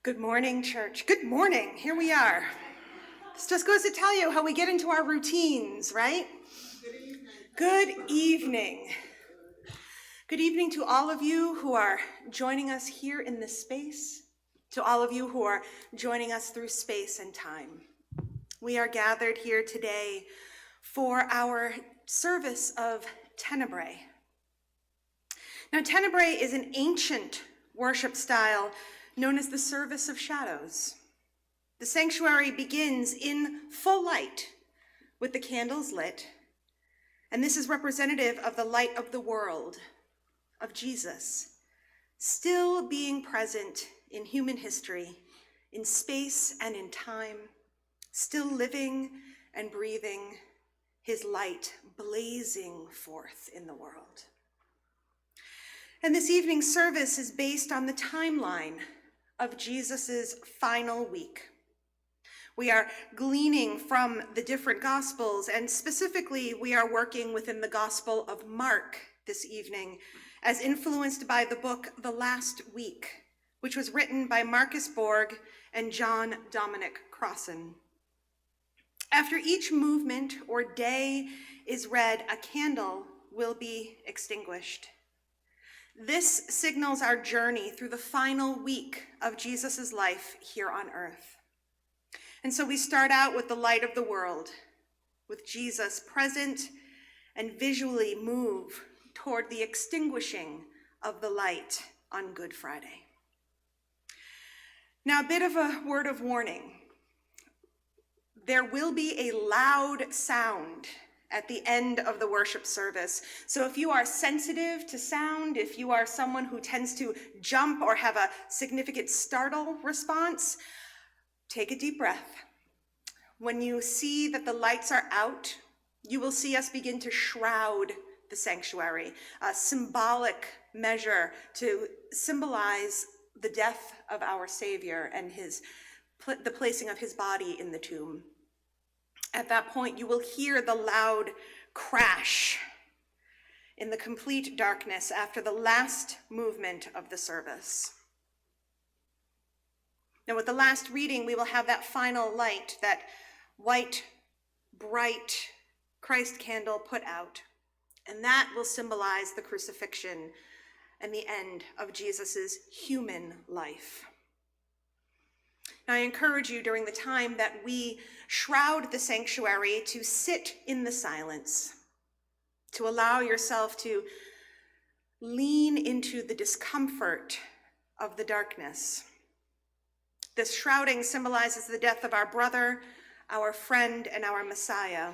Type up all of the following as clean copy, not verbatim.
Good morning, church. Good morning. Here we are. This just goes to tell you how we get into our routines, right? Good evening. Good evening to all of you who are joining us here in this space, to all of you who are joining us through space and time. We are gathered here today for our service of Tenebrae. Now, Tenebrae is an ancient worship style known as the service of shadows. The sanctuary begins in full light with the candles lit, and this is representative of the light of the world, of Jesus, still being present in human history, in space and in time, still living and breathing, his light blazing forth in the world. And this evening's service is based on the timeline of Jesus's final week. We are gleaning from the different Gospels, and specifically we are working within the Gospel of Mark this evening, as influenced by the book The Last Week, which was written by Marcus Borg and John Dominic Crossan. After each movement or day is read, a candle will be extinguished. This signals our journey through the final week of Jesus' life here on earth. And so we start out with the light of the world, with Jesus present and visually move toward the extinguishing of the light on Good Friday. Now, a bit of a word of warning. There will be a loud sound at the end of the worship service. So if you are sensitive to sound, if you are someone who tends to jump or have a significant startle response, take a deep breath. When you see that the lights are out, you will see us begin to shroud the sanctuary, a symbolic measure to symbolize the death of our Savior and the placing of his body in the tomb. At that point, you will hear the loud crash in the complete darkness after the last movement of the service. Now, with the last reading, we will have that final light, that white, bright Christ candle put out, and that will symbolize the crucifixion and the end of Jesus's human life. Now, I encourage you during the time that we shroud the sanctuary to sit in the silence, to allow yourself to lean into the discomfort of the darkness. This shrouding symbolizes the death of our brother, our friend, and our Messiah.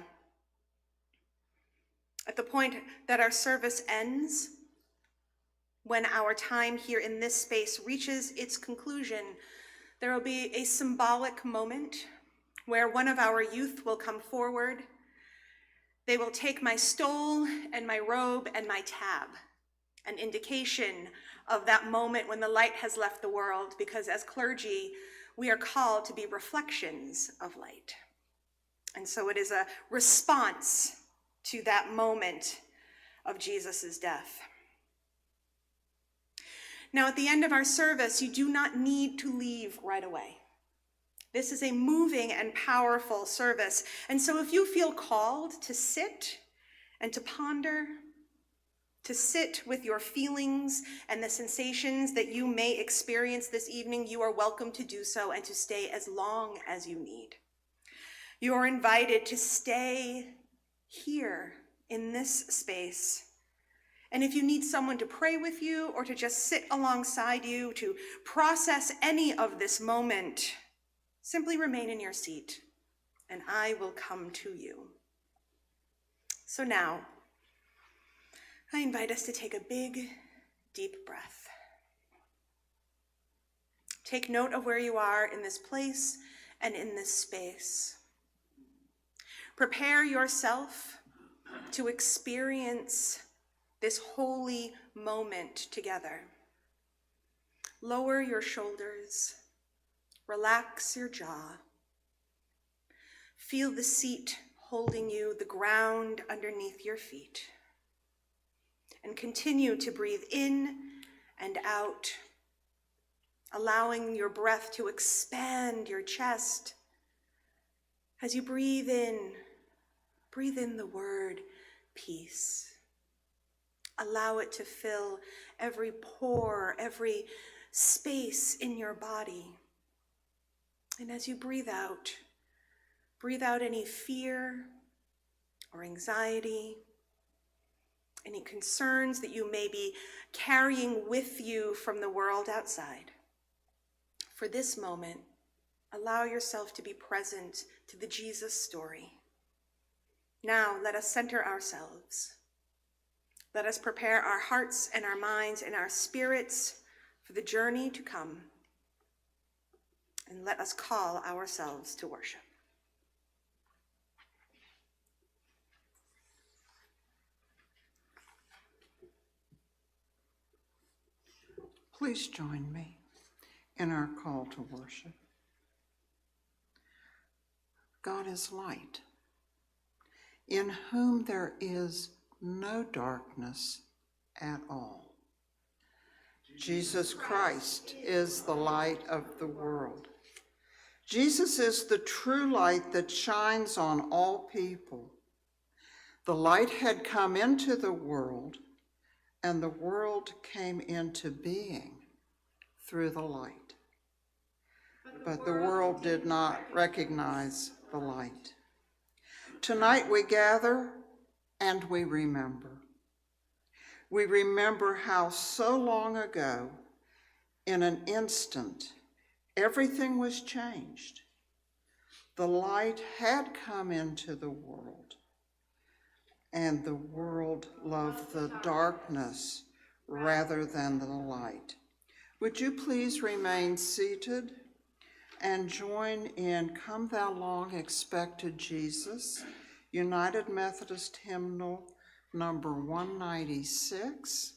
At the point that our service ends, when our time here in this space reaches its conclusion, there will be a symbolic moment where one of our youth will come forward. They will take my stole and my robe and my tab, an indication of that moment when the light has left the world, because as clergy, we are called to be reflections of light. And so it is a response to that moment of Jesus's death. Now, at the end of our service, you do not need to leave right away. This is a moving and powerful service. And so if you feel called to sit and to ponder, to sit with your feelings and the sensations that you may experience this evening, you are welcome to do so and to stay as long as you need. You are invited to stay here in this space. And if you need someone to pray with you or to just sit alongside you to process any of this moment, simply remain in your seat and I will come to you. So now, I invite us to take a big, deep breath. Take note of where you are in this place and in this space. Prepare yourself to experience this holy moment together. Lower your shoulders, relax your jaw. Feel the seat holding you, the ground underneath your feet. And continue to breathe in and out allowing your breath to expand your chest. As you breathe in the word peace. Allow it to fill every pore, every space in your body. And as you breathe out any fear or anxiety, any concerns that you may be carrying with you from the world outside. For this moment, allow yourself to be present to the Jesus story. Now, let us center ourselves. Let us prepare our hearts and our minds and our spirits for the journey to come. And let us call ourselves to worship. Please join me in our call to worship. God is light, in whom there is no darkness at all. Jesus Christ is the light of the world. Jesus is the true light that shines on all people. The light had come into the world, and the world came into being through the light. But the world did not recognize the light. Tonight we gather and we remember. We remember how so long ago, in an instant, everything was changed. The light had come into the world, and the world loved the darkness rather than the light. Would you please remain seated and join in Come Thou Long Expected Jesus, United Methodist Hymnal number 196,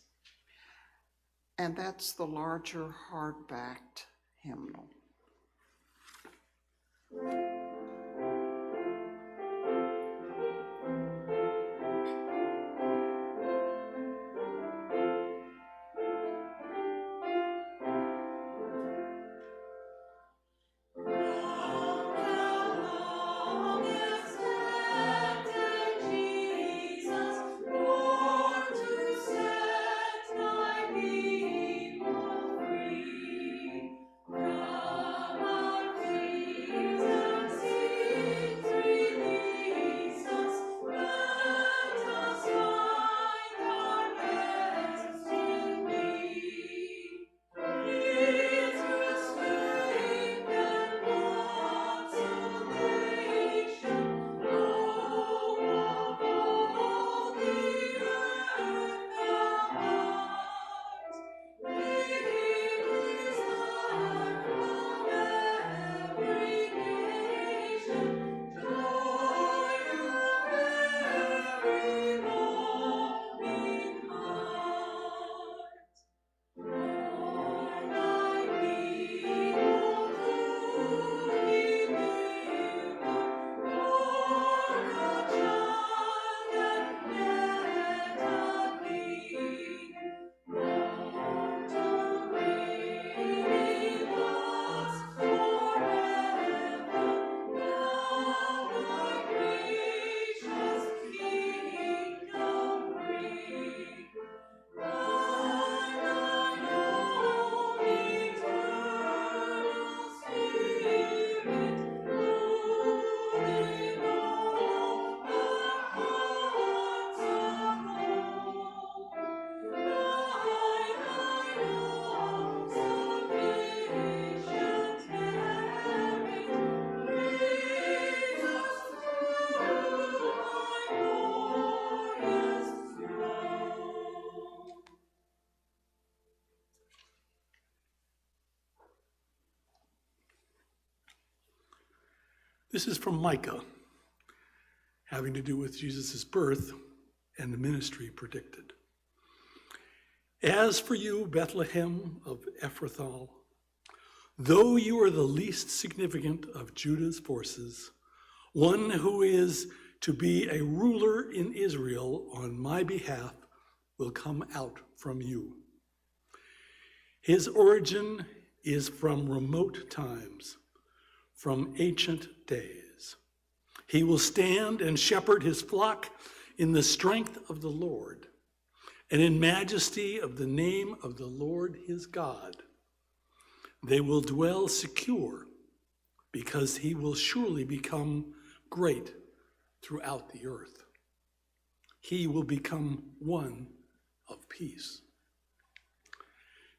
and that's the larger hardbacked hymnal. This is from Micah, having to do with Jesus' birth and the ministry predicted. As for you, Bethlehem of Ephrathah, though you are the least significant of Judah's forces, one who is to be a ruler in Israel on my behalf will come out from you. His origin is from remote times, from ancient days. He will stand and shepherd his flock in the strength of the Lord and in majesty of the name of the Lord his God. They will dwell secure because he will surely become great throughout the earth. He will become one of peace.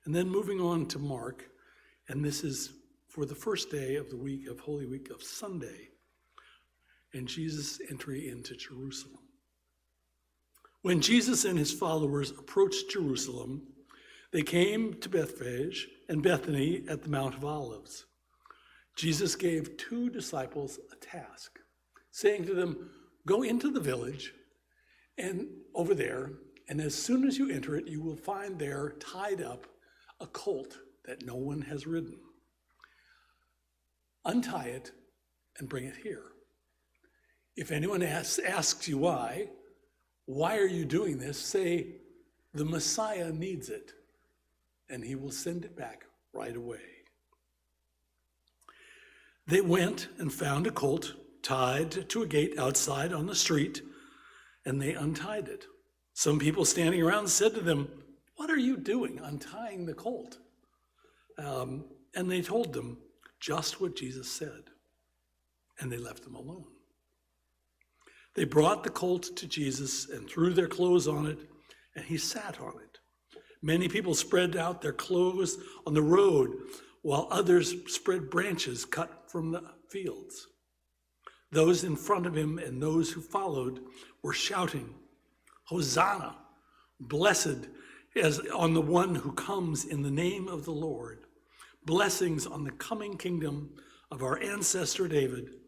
And then moving on to Mark, and this is for the first day of the week of Holy Week of Sunday, and Jesus' entry into Jerusalem. When Jesus and his followers approached Jerusalem, they came to Bethphage and Bethany at the Mount of Olives. Jesus gave 2 disciples a task, saying to them, "Go into the village and over there, and as soon as you enter it, you will find there tied up a colt that no one has ridden. Untie it and bring it here. If anyone asks you why are you doing this? Say, the Messiah needs it, and he will send it back right away." They went and found a colt tied to a gate outside on the street, and they untied it. Some people standing around said to them, "What are you doing untying the colt?" And they told them just what Jesus said, and they left them alone. They brought the colt to Jesus and threw their clothes on it, and he sat on it. Many people spread out their clothes on the road, while others spread branches cut from the fields. Those in front of him and those who followed were shouting, "Hosanna! Blessed is on the one who comes in the name of the Lord. Blessings on the coming kingdom of our ancestor David.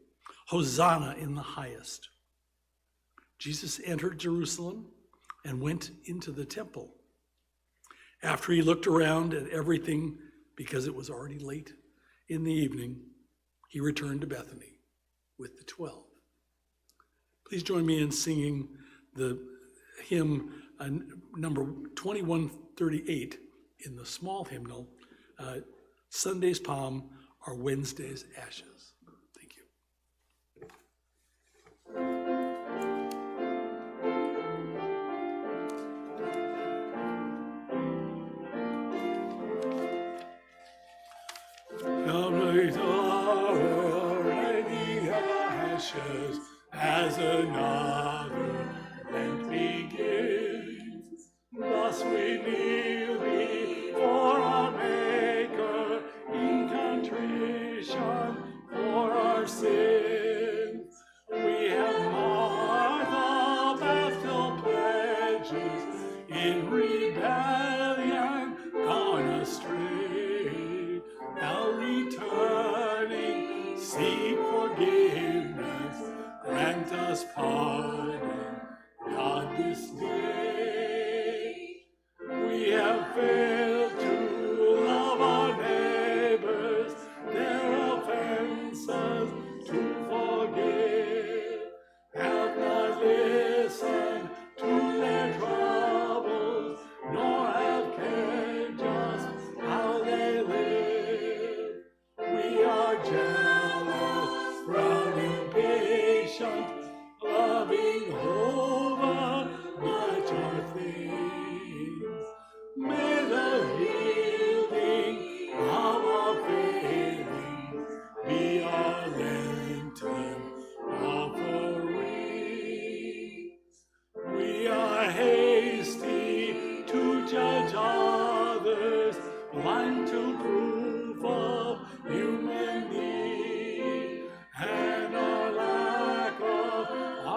Hosanna in the highest." Jesus entered Jerusalem and went into the temple. After he looked around at everything, because it was already late in the evening, he returned to Bethany with the 12. Please join me in singing the hymn number 2138 in the small hymnal, Sunday's Palm or Wednesday's Ashes. Thank you. Already ashes as another Lent begins. Thus we kneel before our Maker in contrition for our sins. We have marked the baptismal pledges in rebellion gone astray. Now returning, seek forgiveness, grant us pardon, God, this day. We have failed to love our neighbors, their offenses to forgive, have not listened to their troubles, nor have cared just how they live. We are jealous, proud, impatient, loving over much of things. May the healing of our failings be our Lenten offerings. We are hasty to judge others, blind to proof of human need, and our lack of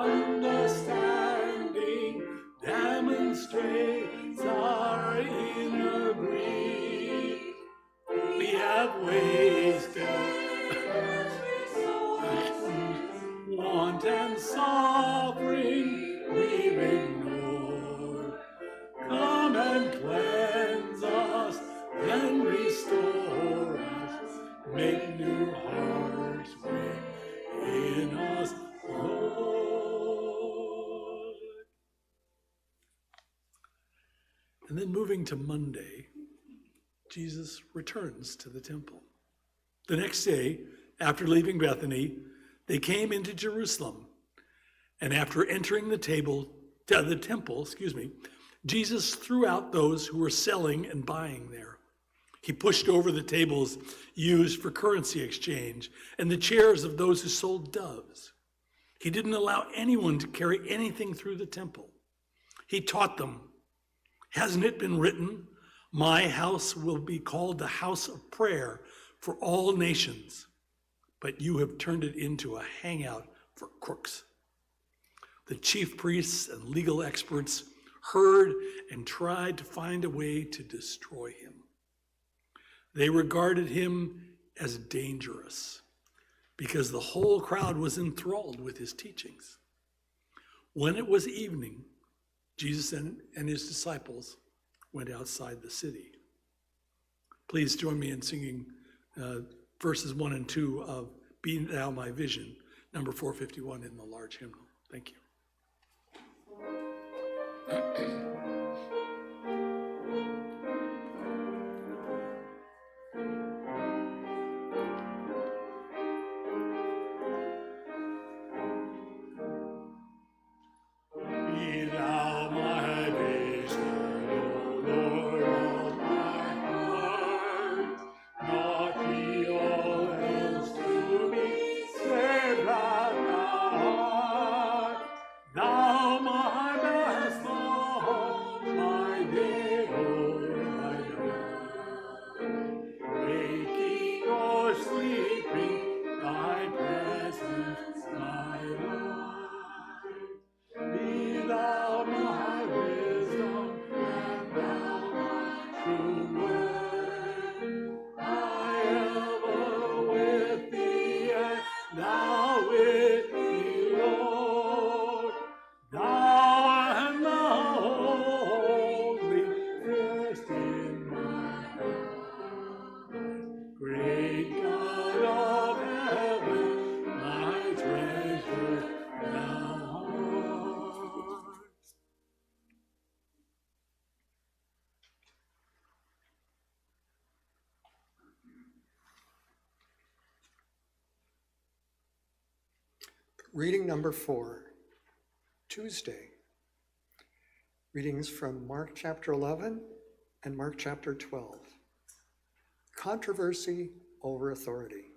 understanding demonstrates our inner greed. We have wasted want and suffering we've ignored. Come and cleanse us, then restore us, make new hearts within us, Lord. And then moving to Monday, Jesus returns to the temple. The next day, after leaving Bethany, they came into Jerusalem. And after entering the temple, Jesus threw out those who were selling and buying there. He pushed over the tables used for currency exchange and the chairs of those who sold doves. He didn't allow anyone to carry anything through the temple. He taught them, "Hasn't it been written, 'My house will be called the house of prayer for all nations,' but you have turned it into a hangout for crooks." The chief priests and legal experts heard and tried to find a way to destroy him. They regarded him as dangerous because the whole crowd was enthralled with his teachings. When it was evening, Jesus and his disciples went outside the city. Please join me in singing verses 1 and 2 of "Be Thou My Vision," number 451 in the large hymnal. Thank you. Be thou my vision, O Lord of my heart, not be all else to me, save that thou art. Thou my best love, my day, my God. Waking or sleeping, thy presence, my light. Be thou my wisdom, and thou my true word. I ever with thee, and thou with me, Lord. Thou and thou only first in my heart. Great God of heaven, my treasure thou art. Reading number 4, Tuesday. Readings from Mark chapter 11 and Mark chapter 12. Controversy over authority.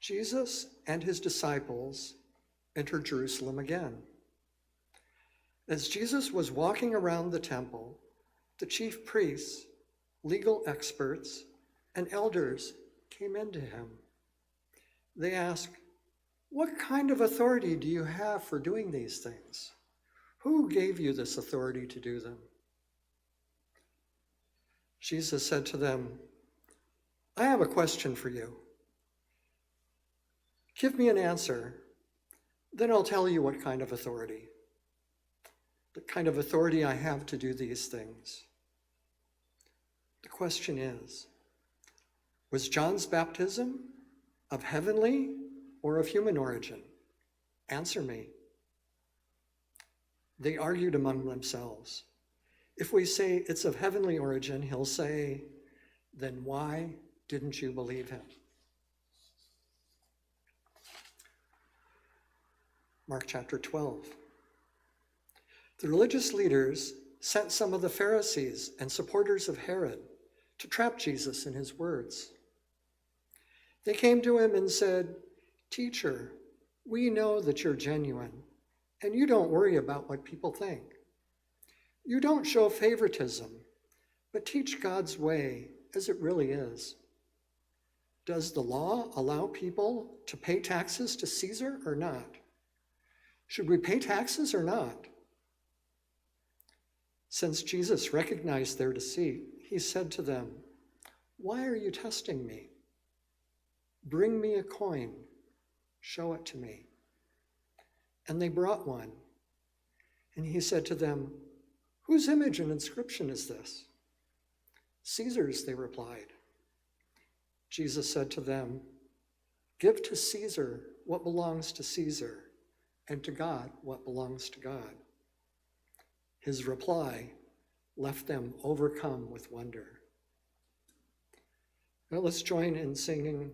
Jesus and his disciples entered Jerusalem again. As Jesus was walking around the temple, the chief priests, legal experts, and elders came into him. They asked, "What kind of authority do you have for doing these things? Who gave you this authority to do them?" Jesus said to them, "I have a question for you. Give me an answer, then I'll tell you what kind of authority. The kind of authority I have to do these things." The question is, was John's baptism of heavenly or of human origin? Answer me. They argued among themselves. If we say it's of heavenly origin, he'll say, "Then why didn't you believe him?" Mark chapter 12. The religious leaders sent some of the Pharisees and supporters of Herod to trap Jesus in his words. They came to him and said, "Teacher, we know that you're genuine, and you don't worry about what people think. You don't show favoritism, but teach God's way as it really is. Does the law allow people to pay taxes to Caesar or not? Should we pay taxes or not?" Since Jesus recognized their deceit, he said to them, "Why are you testing me? Bring me a coin. Show it to me." And they brought one. And he said to them, "Whose image and inscription is this?" "Caesar's," they replied. Jesus said to them, "Give to Caesar what belongs to Caesar, and to God what belongs to God." His reply, left them overcome with wonder. Now let's join in singing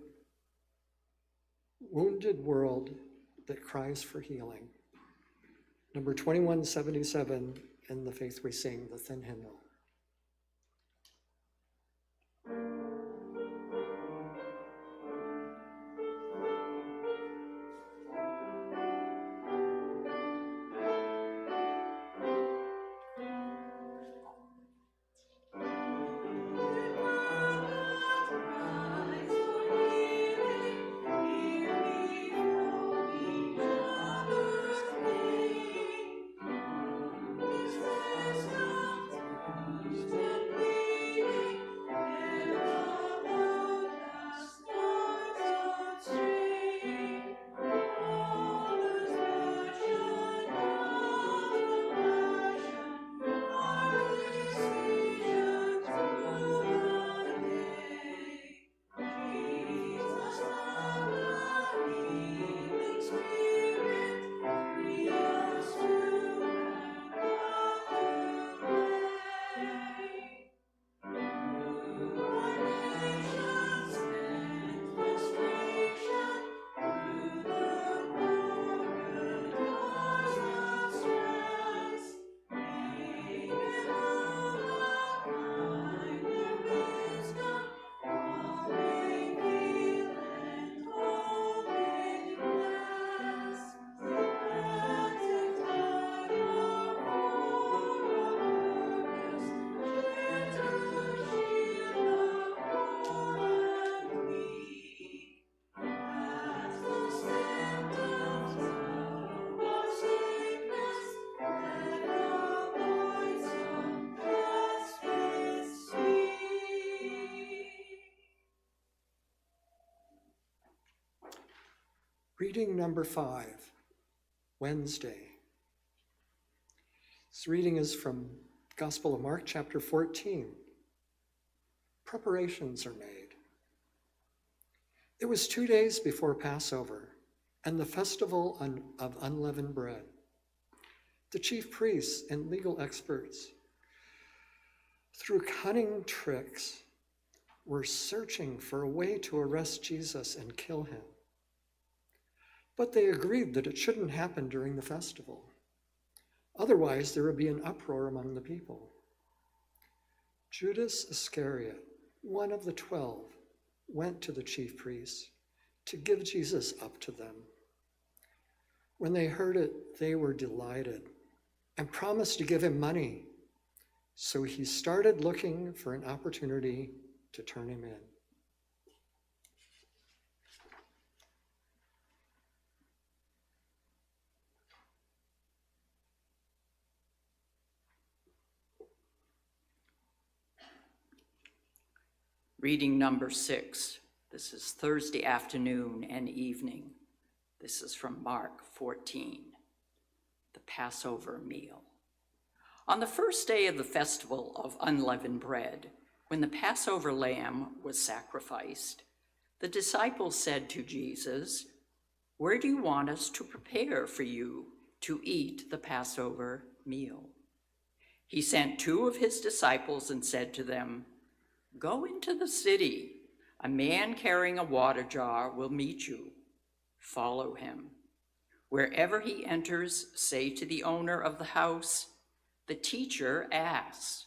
Wounded World That Cries for Healing. Number 2177 in the Faith We Sing, the Thin Hymnal. Reading number 5, Wednesday. This reading is from Gospel of Mark, chapter 14. Preparations are made. It was 2 days before Passover and the festival of unleavened bread. The chief priests and legal experts, through cunning tricks, were searching for a way to arrest Jesus and kill him. But they agreed that it shouldn't happen during the festival. Otherwise, there would be an uproar among the people. Judas Iscariot, one of the 12, went to the chief priests to give Jesus up to them. When they heard it, they were delighted and promised to give him money. So he started looking for an opportunity to turn him in. Reading number 6. This is Thursday afternoon and evening. This is from Mark 14, the Passover meal. On the first day of the festival of unleavened bread, when the Passover lamb was sacrificed, the disciples said to Jesus, "Where do you want us to prepare for you to eat the Passover meal?" He sent 2 of his disciples and said to them, "Go into the city. A man carrying a water jar will meet you. Follow him. Wherever he enters, say to the owner of the house, 'The teacher asks,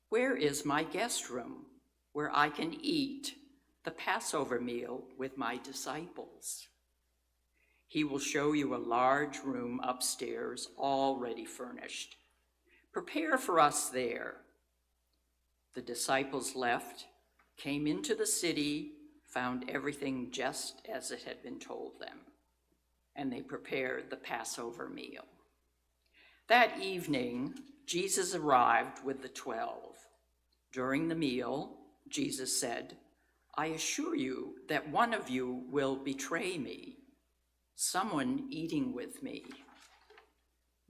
where is my guest room where I can eat the Passover meal with my disciples?' He will show you a large room upstairs, already furnished. Prepare for us there." The disciples left, came into the city, found everything just as it had been told them, and they prepared the Passover meal. That evening, Jesus arrived with the 12. During the meal, Jesus said, "I assure you that one of you will betray me, someone eating with me."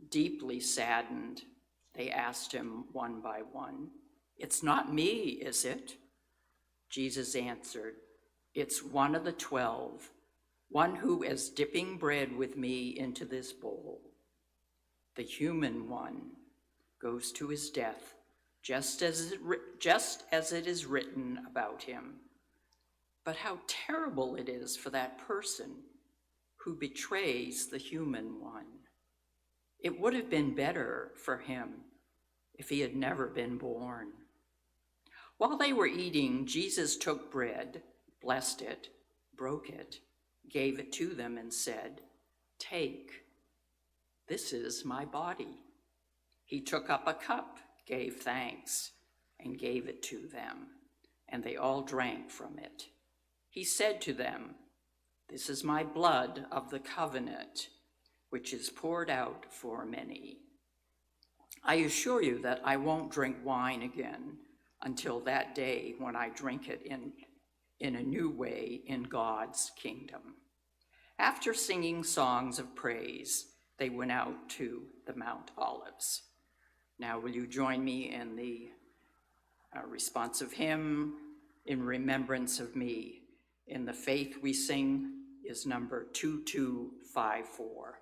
Deeply saddened, they asked him one by one, "It's not me, is it?" Jesus answered, "It's one of the 12, one who is dipping bread with me into this bowl. The human one goes to his death just as it is written about him. But how terrible it is for that person who betrays the human one. It would have been better for him if he had never been born. While they were eating, Jesus took bread, blessed it, broke it, gave it to them, and said, "Take, this is my body." He took up a cup, gave thanks, and gave it to them, and they all drank from it. He said to them, "This is my blood of the covenant, which is poured out for many. I assure you that I won't drink wine again until that day when I drink it in a new way in God's kingdom." After singing songs of praise, they went out to the Mount Olives. Now will you join me in the responsive hymn, "In Remembrance of Me"? In the faith we sing is number 2254.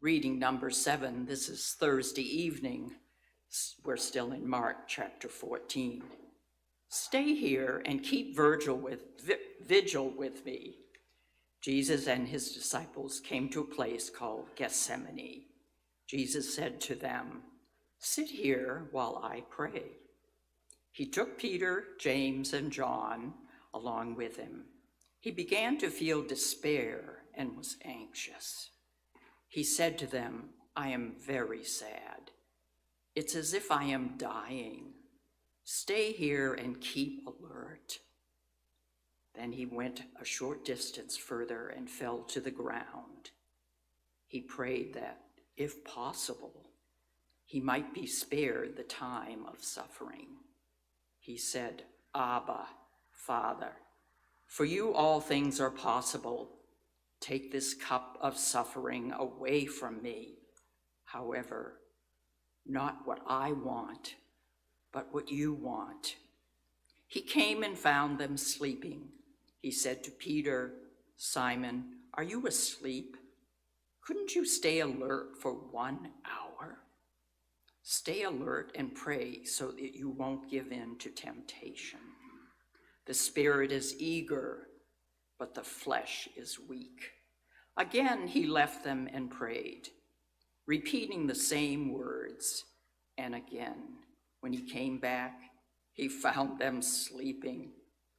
Reading number 7, this is Thursday evening. We're still in Mark chapter 14. "Stay here and keep vigil with me." Jesus and his disciples came to a place called Gethsemane. Jesus said to them, "Sit here while I pray." He took Peter, James, and John along with him. He began to feel despair and was anxious. He said to them, "I am very sad. It's as if I am dying. Stay here and keep alert." Then he went a short distance further and fell to the ground. He prayed that, if possible, he might be spared the time of suffering. He said, "Abba, Father, for you all things are possible. Take this cup of suffering away from me. However, not what I want, but what you want." He came and found them sleeping. He said to Peter, "Simon, are you asleep? Couldn't you stay alert for 1 hour? Stay alert and pray so that you won't give in to temptation. The spirit is eager, but the flesh is weak." Again, he left them and prayed, repeating the same words. And again, when he came back, he found them sleeping,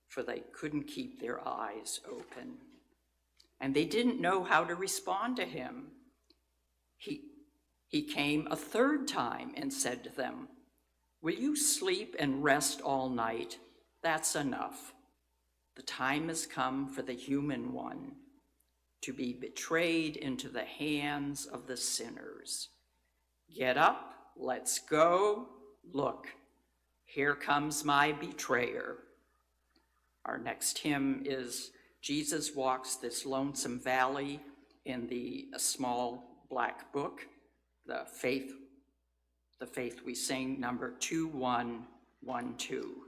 for they couldn't keep their eyes open. And they didn't know how to respond to him. He came a third time and said to them, "Will you sleep and rest all night? That's enough. The time has come for the human one to be betrayed into the hands of the sinners. Get up, let's go. Look, here comes my betrayer." Our next hymn is "Jesus Walks This Lonesome Valley" in the small black book, the Faith We Sing, number 2112.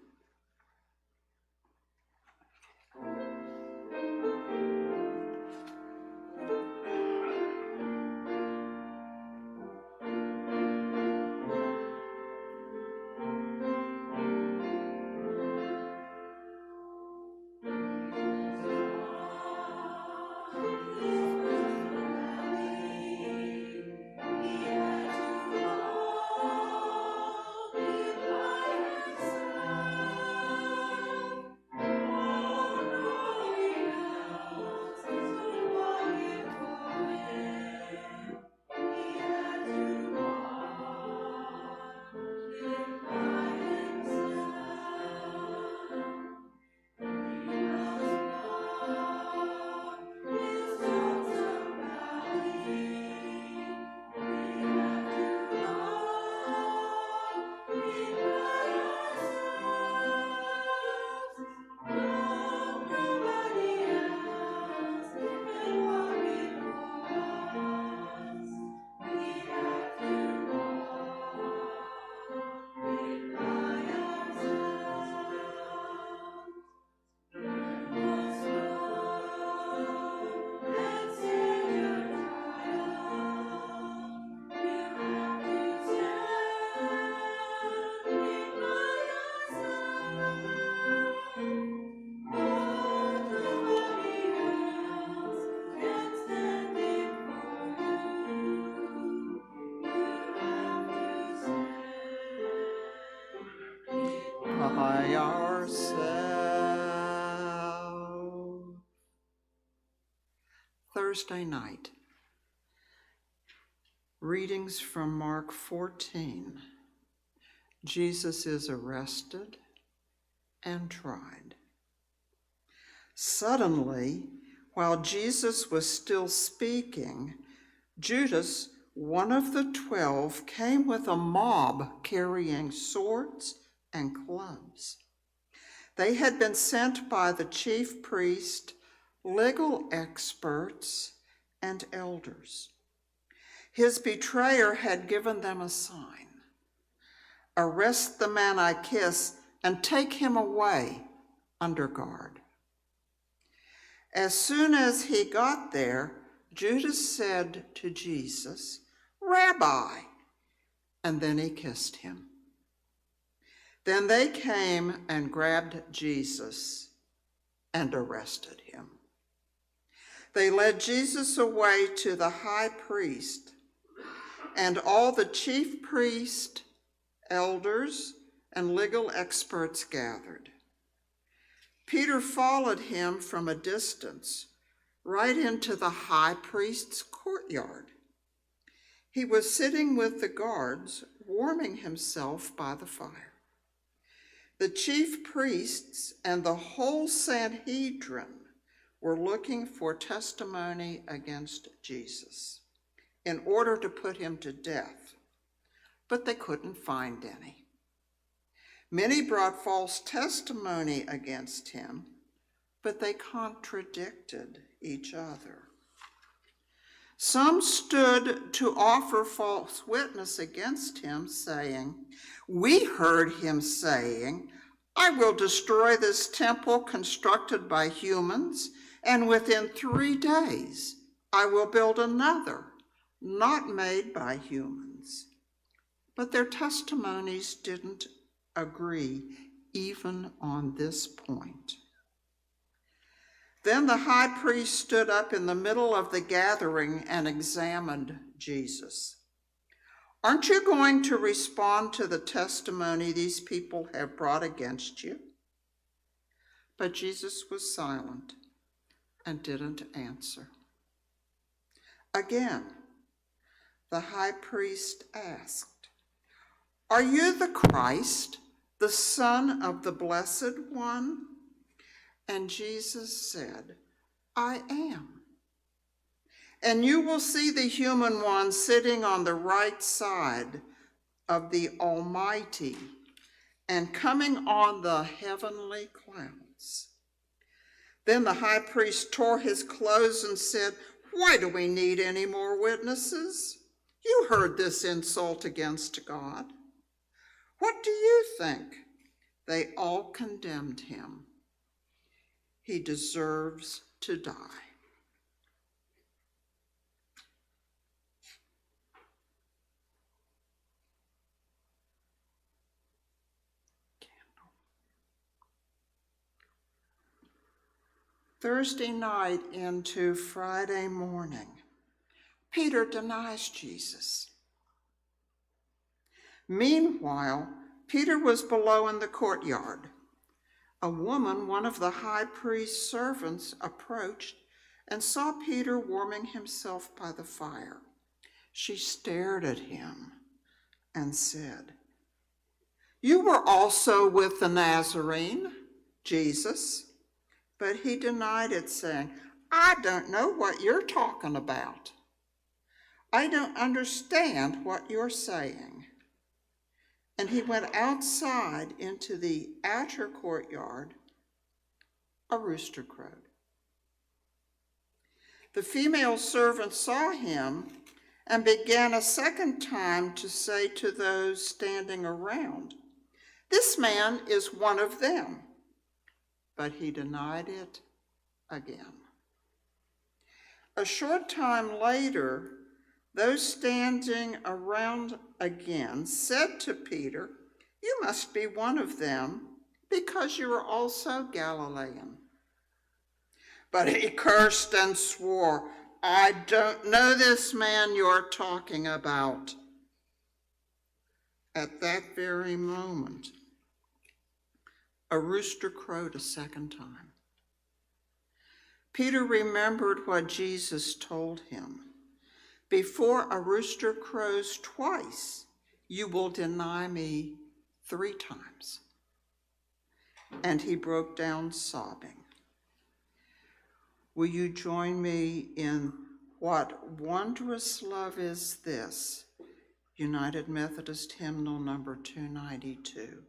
By ourselves. Thursday night. Readings from Mark 14. Jesus is arrested and tried. Suddenly, while Jesus was still speaking, Judas, one of the 12, came with a mob carrying swords and clubs. They had been sent by the chief priest, legal experts, and elders. His betrayer had given them a sign: "Arrest the man I kiss and take him away under guard." As soon as he got there, Judas said to Jesus, "Rabbi," and then he kissed him. Then they came and grabbed Jesus and arrested him. They led Jesus away to the high priest, and all the chief priests, elders, and legal experts gathered. Peter followed him from a distance, right into the high priest's courtyard. He was sitting with the guards, warming himself by the fire. The chief priests and the whole Sanhedrin were looking for testimony against Jesus in order to put him to death, but they couldn't find any. Many brought false testimony against him, but they contradicted each other. Some stood to offer false witness against him, saying, "We heard him saying, 'I will destroy this temple constructed by humans, and within 3 days I will build another, not made by humans.'" But their testimonies didn't agree even on this point. Then the high priest stood up in the middle of the gathering and examined Jesus. "Aren't you going to respond to the testimony these people have brought against you?" But Jesus was silent and didn't answer. Again, the high priest asked, "Are you the Christ, the Son of the Blessed One?" And Jesus said, "I am. And you will see the human one sitting on the right side of the Almighty and coming on the heavenly clouds." Then the high priest tore his clothes and said, "Why do we need any more witnesses? You heard this insult against God. What do you think?" They all condemned him. "He deserves to die." Thursday night into Friday morning, Peter denies Jesus. Meanwhile, Peter was below in the courtyard. A woman, one of the high priest's servants, approached and saw Peter warming himself by the fire. She stared at him and said, "You were also with the Nazarene, Jesus." But he denied it, saying, "I don't know what you're talking about. I don't understand what you're saying." And he went outside into the outer courtyard. A rooster crowed. The female servant saw him and began a second time to say to those standing around, "This man is one of them." But he denied it again. A short time later, those standing around again said to Peter, "You must be one of them, because you are also Galilean." But he cursed and swore, "I don't know this man you're talking about." At that very moment, a rooster crowed a second time. Peter remembered what Jesus told him. "Before a rooster crows twice, you will deny me 3 times." And he broke down sobbing. Will you join me in "What Wondrous Love Is This," United Methodist Hymnal number 292,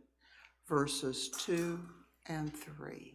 verses 2 and 3.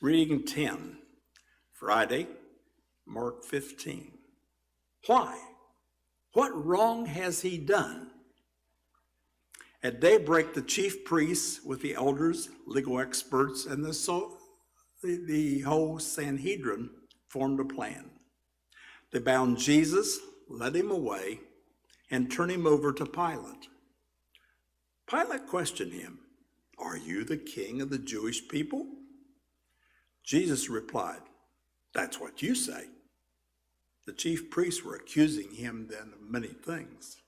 Reading 10, Friday, Mark 15. Why? What wrong has he done? At daybreak, the chief priests with the elders, legal experts, and the whole Sanhedrin formed a plan. They bound Jesus, led him away, and turned him over to Pilate. Pilate questioned him, "Are you the king of the Jewish people?" Jesus replied, "That's what you say." The chief priests were accusing him then of many things.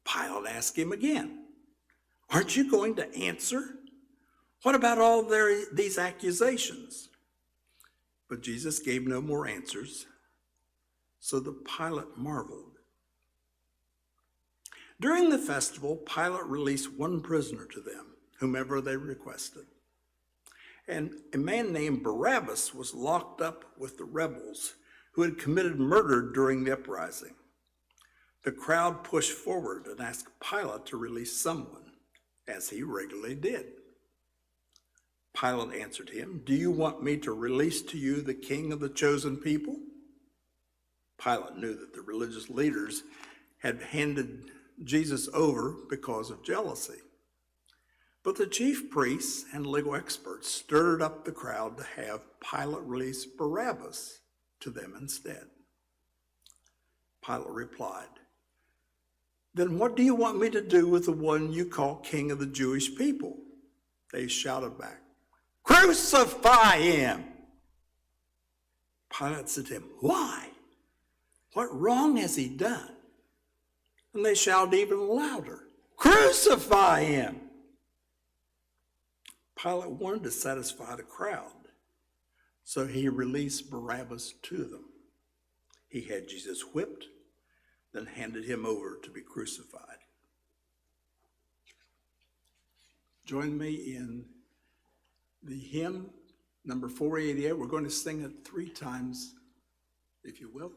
Pilate asked him again, "Aren't you going to answer? What about all these accusations?" But Jesus gave no more answers, so the Pilate marveled. During the festival, Pilate released one prisoner to them, whomever they requested. And a man named Barabbas was locked up with the rebels who had committed murder during the uprising. The crowd pushed forward and asked Pilate to release someone, as he regularly did. Pilate answered him, "Do you want me to release to you the king of the chosen people?" Pilate knew that the religious leaders had handed Jesus over because of jealousy. But the chief priests and legal experts stirred up the crowd to have Pilate release Barabbas to them instead. Pilate replied, "Then what do you want me to do with the one you call king of the Jewish people?" They shouted back, "Crucify him!" Pilate said to him, "Why? What wrong has he done?" And they shouted even louder, "Crucify him!" Pilate wanted to satisfy the crowd, so he released Barabbas to them. He had Jesus whipped, then handed him over to be crucified. Join me in the hymn number 488. We're going to sing it 3 times, if you will.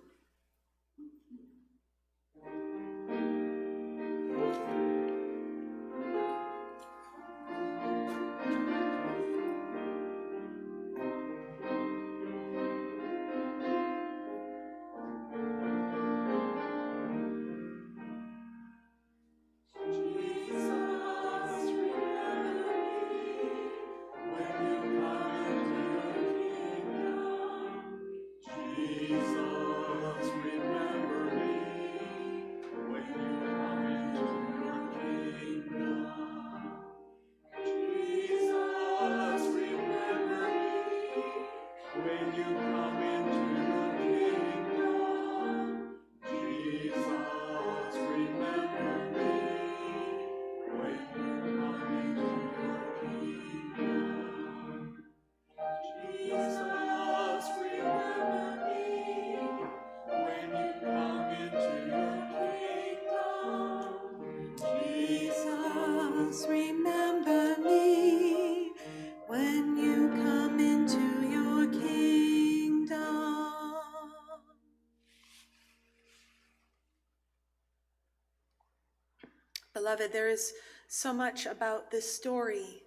Beloved, there is so much about this story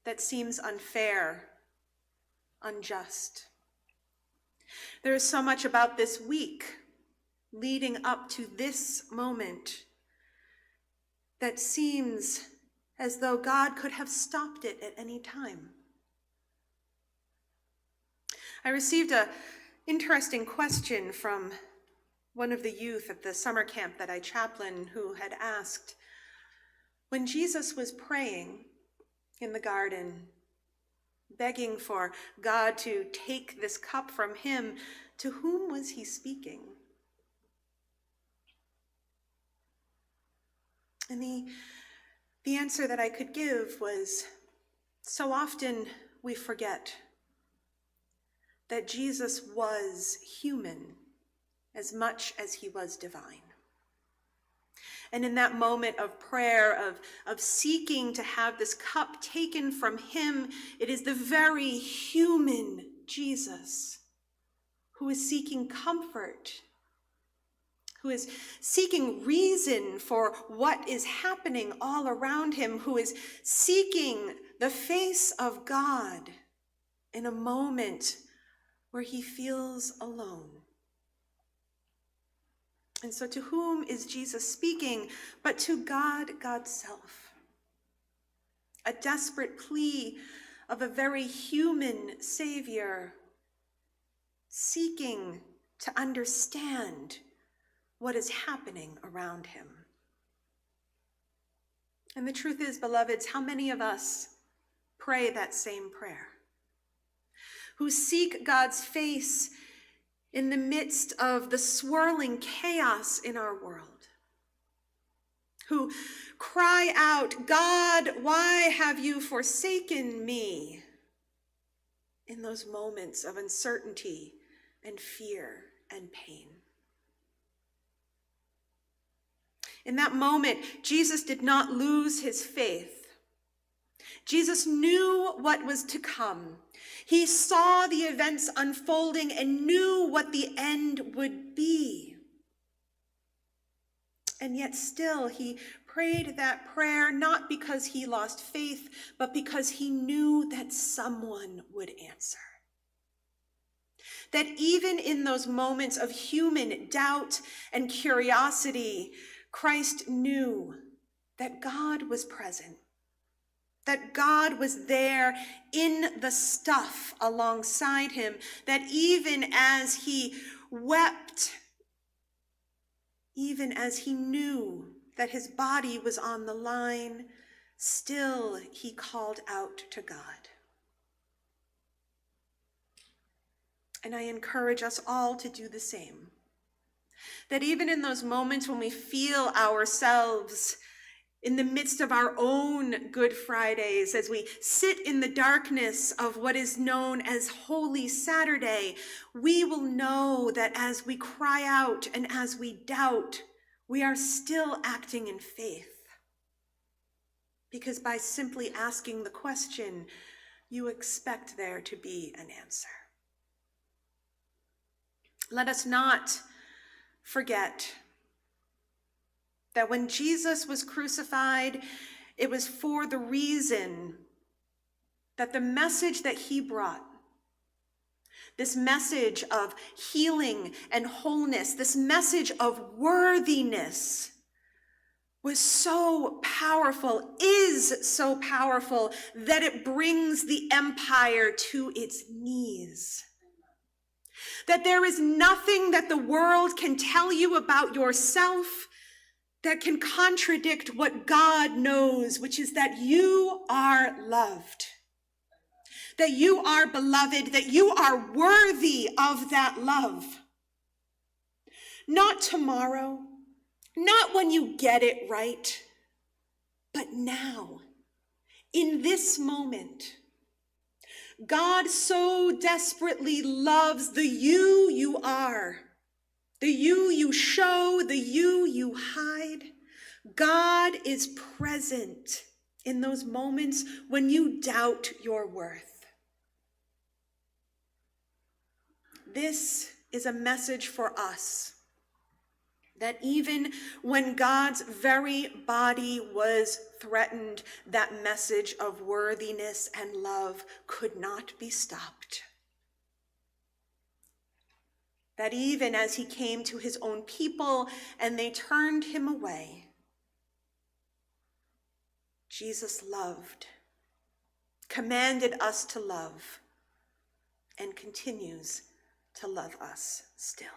that seems unfair, unjust. There is so much about this week leading up to this moment that seems as though God could have stopped it at any time. I received an interesting question from one of the youth at the summer camp that I chaplain, who had asked, when Jesus was praying in the garden, begging for God to take this cup from him, to whom was he speaking? And the answer that I could give was, so often we forget that Jesus was human as much as he was divine. And in that moment of prayer, of seeking to have this cup taken from him, it is the very human Jesus who is seeking comfort, who is seeking reason for what is happening all around him, who is seeking the face of God in a moment where he feels alone. And so to whom is Jesus speaking but to God, God's self? A desperate plea of a very human Savior seeking to understand what is happening around him. And the truth is, beloveds, how many of us pray that same prayer? Who seek God's face in the midst of the swirling chaos in our world? Who cry out, God, why have you forsaken me? In those moments of uncertainty and fear and pain. In that moment, Jesus did not lose his faith. Jesus knew what was to come. He saw the events unfolding and knew what the end would be. And yet still, he prayed that prayer not because he lost faith, but because he knew that someone would answer. That even in those moments of human doubt and curiosity, Christ knew that God was present, that God was there in the stuff alongside him, that even as he wept, even as he knew that his body was on the line, still he called out to God. And I encourage us all to do the same. That even in those moments when we feel ourselves in the midst of our own Good Fridays, as we sit in the darkness of what is known as Holy Saturday, we will know that as we cry out and as we doubt, we are still acting in faith. Because by simply asking the question, you expect there to be an answer. Let us not forget that when Jesus was crucified, it was for the reason that the message that he brought, this message of healing and wholeness, this message of worthiness, was so powerful, is so powerful, that it brings the empire to its knees. That there is nothing that the world can tell you about yourself that can contradict what God knows, which is that you are loved, that you are beloved, that you are worthy of that love. Not tomorrow, not when you get it right, but now, in this moment. God so desperately loves the you are, the you show, the you hide. God is present in those moments when you doubt your worth. This is a message for us, that even when God's very body was threatened, that message of worthiness and love could not be stopped. That even as he came to his own people and they turned him away, Jesus loved, commanded us to love, and continues to love us still.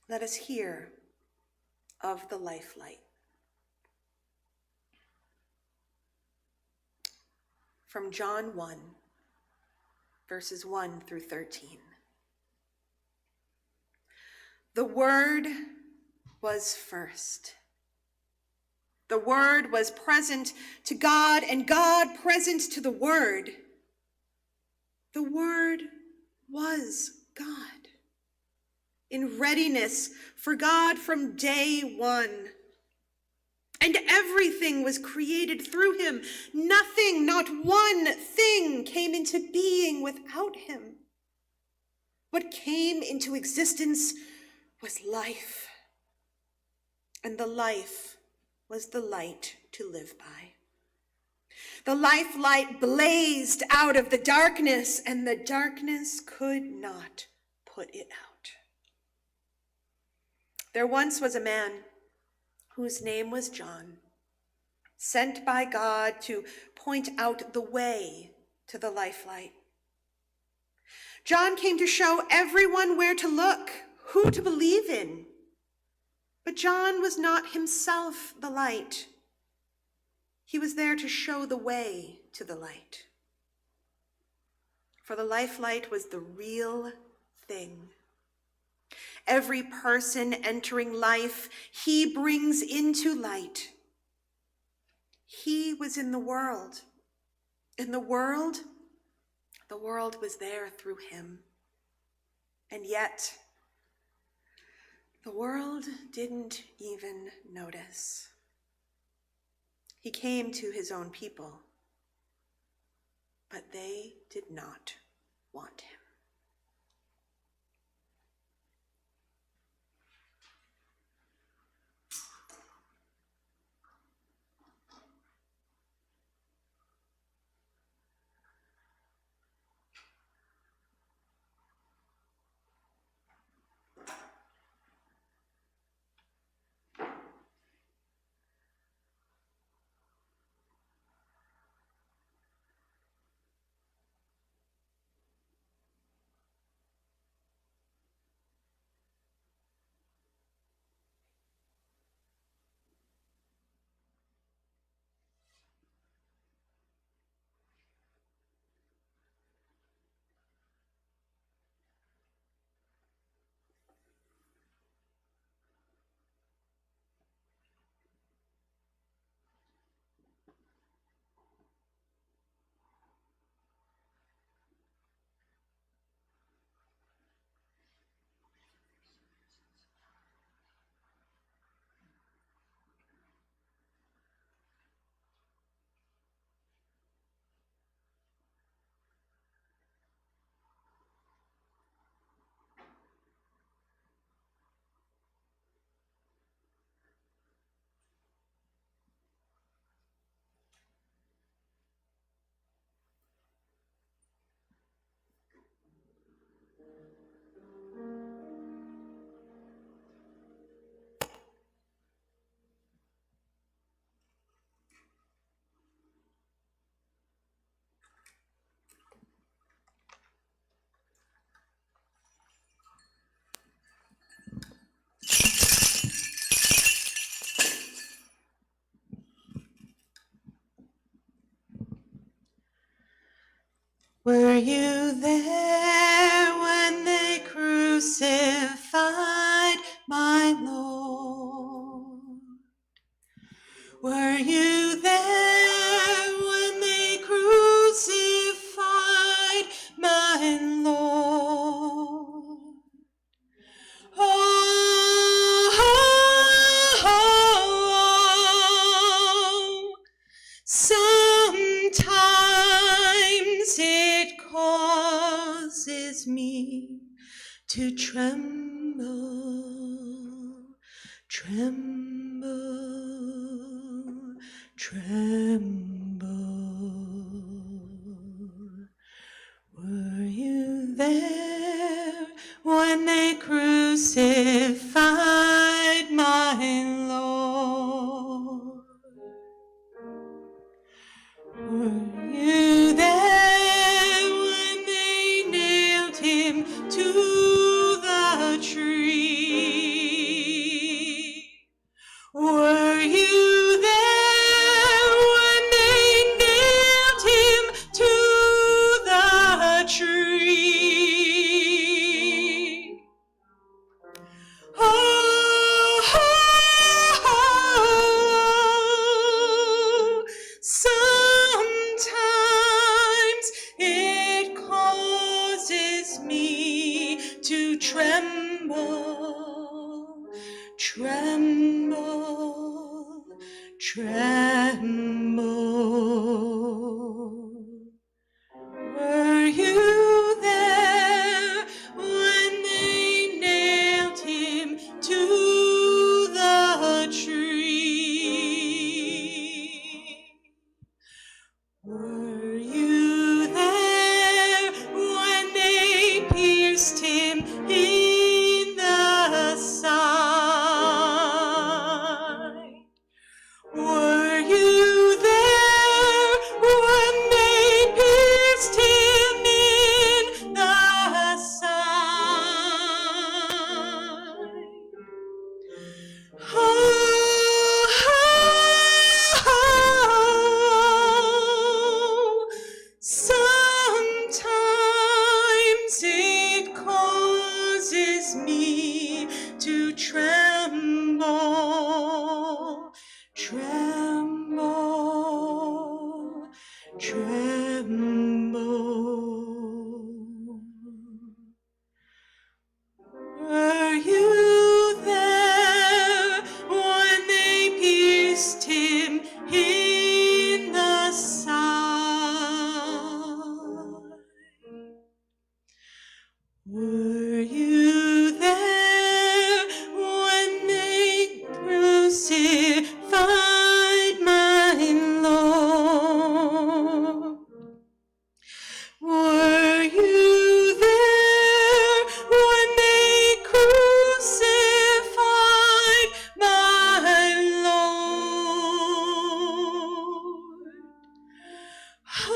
Let us hear of the lifelight. From John 1, verses 1 through 13. The Word was first. The Word was present to God, and God present to the Word. The Word was God, in readiness for God from day one. And everything was created through him. Nothing, not one thing, came into being without him. What came into existence was life, and the life was the light to live by. The life light blazed out of the darkness, and the darkness could not put it out. There once was a man whose name was John, sent by God to point out the way to the life light. John came to show everyone where to look, who to believe in. But John was not himself the light. He was there to show the way to the light. For the life light was the real thing. Every person entering life, he brings into light. He was in the world. In the world was there through him. And yet, the world didn't even notice. He came to his own people, but they did not want him. Were you there when they crucified my Lord? Were you there when they crucified my Lord? Oh, sometimes it causes me to tremble, tremble, tremble. Were you there when they crucified my Lord? Were you there when they nailed him to the tree? Were you there when they nailed him to the tree? Oh, sometimes it causes me to tremble, tremble, tremble. Were you there when they nailed him to the tree? tremble. Were you there when they pierced him in the side? Were you there when they crucified my Lord? Were you there when they crucified my Lord? Oh,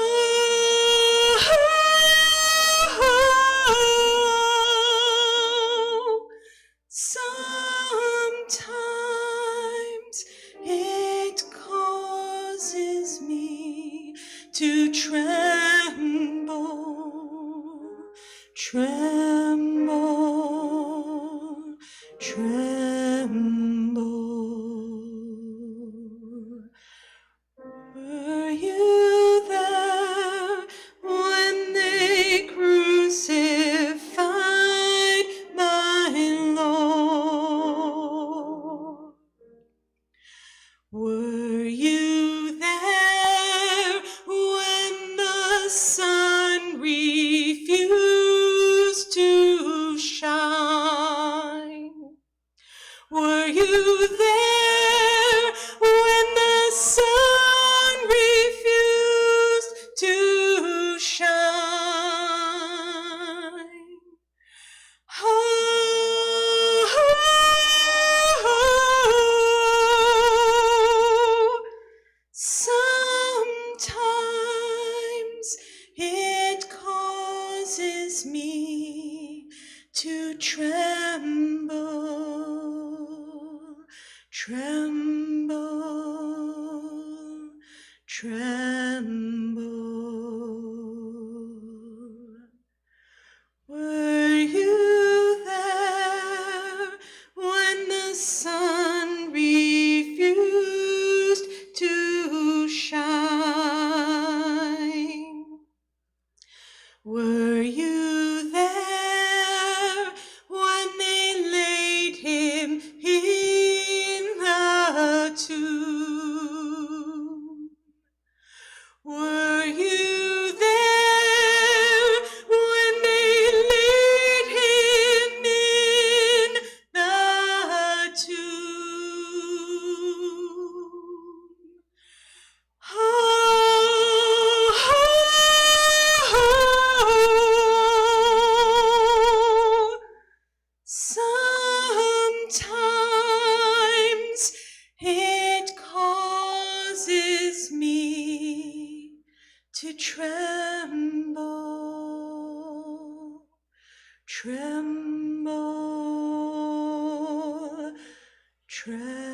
sometimes it causes me to tremble, tremble, tremble. Were you there when they crucified my Lord? Were you there when the sun refused to shine? Were you there when the sun refused to shine? Oh, sometimes it causes me to tremble, tremble, tremble. Were you there when the sun refused to shine? Were you there when they laid him in the tomb? Were you there when they laid him in the tomb? Oh, sometimes it causes me to tremble, tremble, tremble.